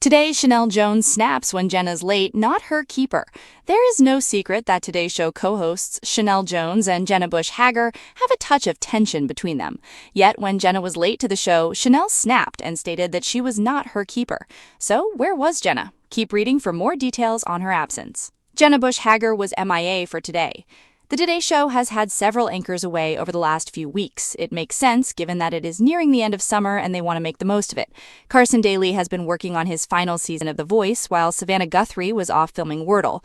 Today, Sheinelle Jones snaps when Jenna's late, not her keeper. There is no secret that Today Show co-hosts Sheinelle Jones and Jenna Bush Hager have a touch of tension between them. Yet, when Jenna was late to the show, Sheinelle snapped and stated that she was not her keeper. So, where was Jenna? Keep reading for more details on her absence. Jenna Bush Hager was MIA for Today. The Today Show has had several anchors away over the last few weeks. It makes sense, given that it is nearing the end of summer and they want to make the most of it. Carson Daly has been working on his final season of The Voice, while Savannah Guthrie was off filming Wordle.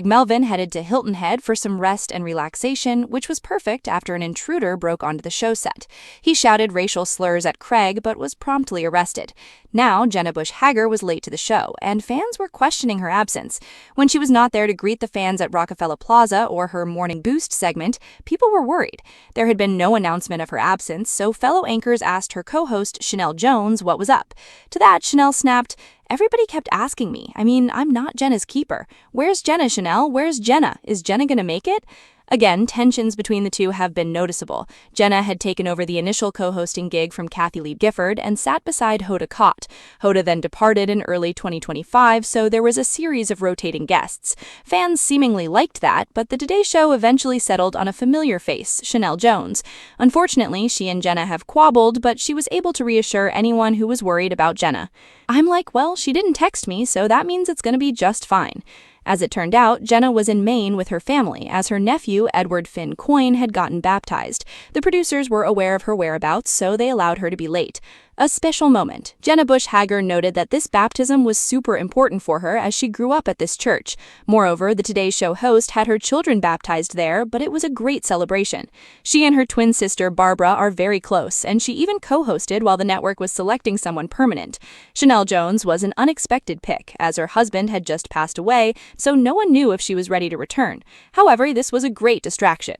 Melvin headed to Hilton Head for some rest and relaxation, which was perfect after an intruder broke onto the show set. He shouted racial slurs at Craig, but was promptly arrested. Now, Jenna Bush Hager was late to the show, and fans were questioning her absence. When she was not there to greet the fans at Rockefeller Plaza or her Morning Boost segment, people were worried. There had been no announcement of her absence, so fellow anchors asked her co-host Sheinelle Jones what was up. To that, Sheinelle snapped, "Everybody kept asking me. I'm not Jenna's keeper. Where's Jenna, Sheinelle? Where's Jenna? Is Jenna gonna make it?" Again, tensions between the two have been noticeable. Jenna had taken over the initial co-hosting gig from Kathie Lee Gifford and sat beside Hoda Kotb. Hoda then departed in early 2025, so there was a series of rotating guests. Fans seemingly liked that, but the Today Show eventually settled on a familiar face, Sheinelle Jones. Unfortunately, she and Jenna have squabbled, but she was able to reassure anyone who was worried about Jenna. "I'm like, well, she didn't text me, so that means it's gonna be just fine." As it turned out, Jenna was in Maine with her family, as her nephew, Edward Finn Coyne, had gotten baptized. The producers were aware of her whereabouts, so they allowed her to be late. A special moment. Jenna Bush Hager noted that this baptism was super important for her as she grew up at this church. Moreover, the Today Show host had her children baptized there, but it was a great celebration. She and her twin sister, Barbara, are very close, and she even co-hosted while the network was selecting someone permanent. Sheinelle Jones was an unexpected pick, as her husband had just passed away, so no one knew if she was ready to return. However, this was a great distraction.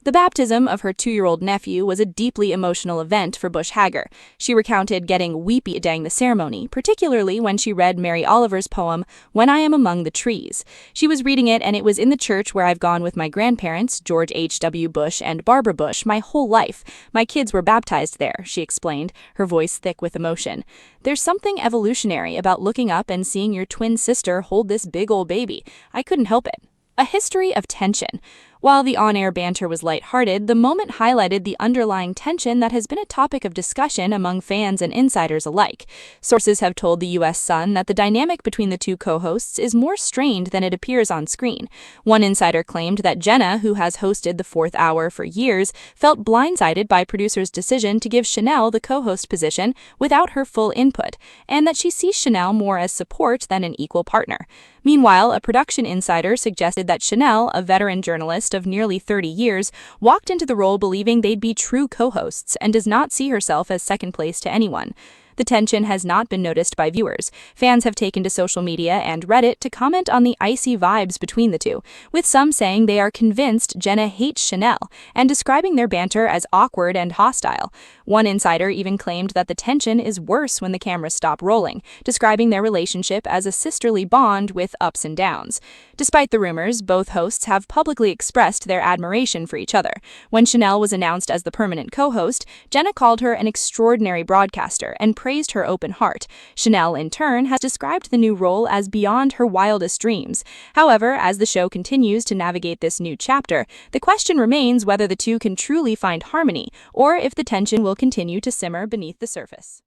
The baptism of her 2-year-old nephew was a deeply emotional event for Bush Hager. She recounted getting weepy during the ceremony, particularly when she read Mary Oliver's poem, "When I Am Among the Trees." She was reading it, and it was in the church where I've gone with my grandparents, George H.W. Bush and Barbara Bush, my whole life. My kids were baptized there, she explained, her voice thick with emotion. "There's something evolutionary about looking up and seeing your twin sister hold this big old baby. I couldn't help it." A history of tension. While the on-air banter was lighthearted, the moment highlighted the underlying tension that has been a topic of discussion among fans and insiders alike. Sources have told the U.S. Sun that the dynamic between the two co-hosts is more strained than it appears on screen. One insider claimed that Jenna, who has hosted the Fourth Hour for years, felt blindsided by producers' decision to give Sheinelle the co-host position without her full input, and that she sees Sheinelle more as support than an equal partner. Meanwhile, a production insider suggested that Sheinelle, a veteran journalist of nearly 30 years, walked into the role believing they'd be true co-hosts and does not see herself as second place to anyone. The tension has not been noticed by viewers. Fans have taken to social media and Reddit to comment on the icy vibes between the two, with some saying they are convinced Jenna hates Sheinelle and describing their banter as awkward and hostile. One insider even claimed that the tension is worse when the cameras stop rolling, describing their relationship as a sisterly bond with ups and downs. Despite the rumors, both hosts have publicly expressed their admiration for each other. When Sheinelle was announced as the permanent co-host, Jenna called her an extraordinary broadcaster and praised her open heart. Sheinelle, in turn, has described the new role as beyond her wildest dreams. However, as the show continues to navigate this new chapter, the question remains whether the two can truly find harmony, or if the tension will continue to simmer beneath the surface.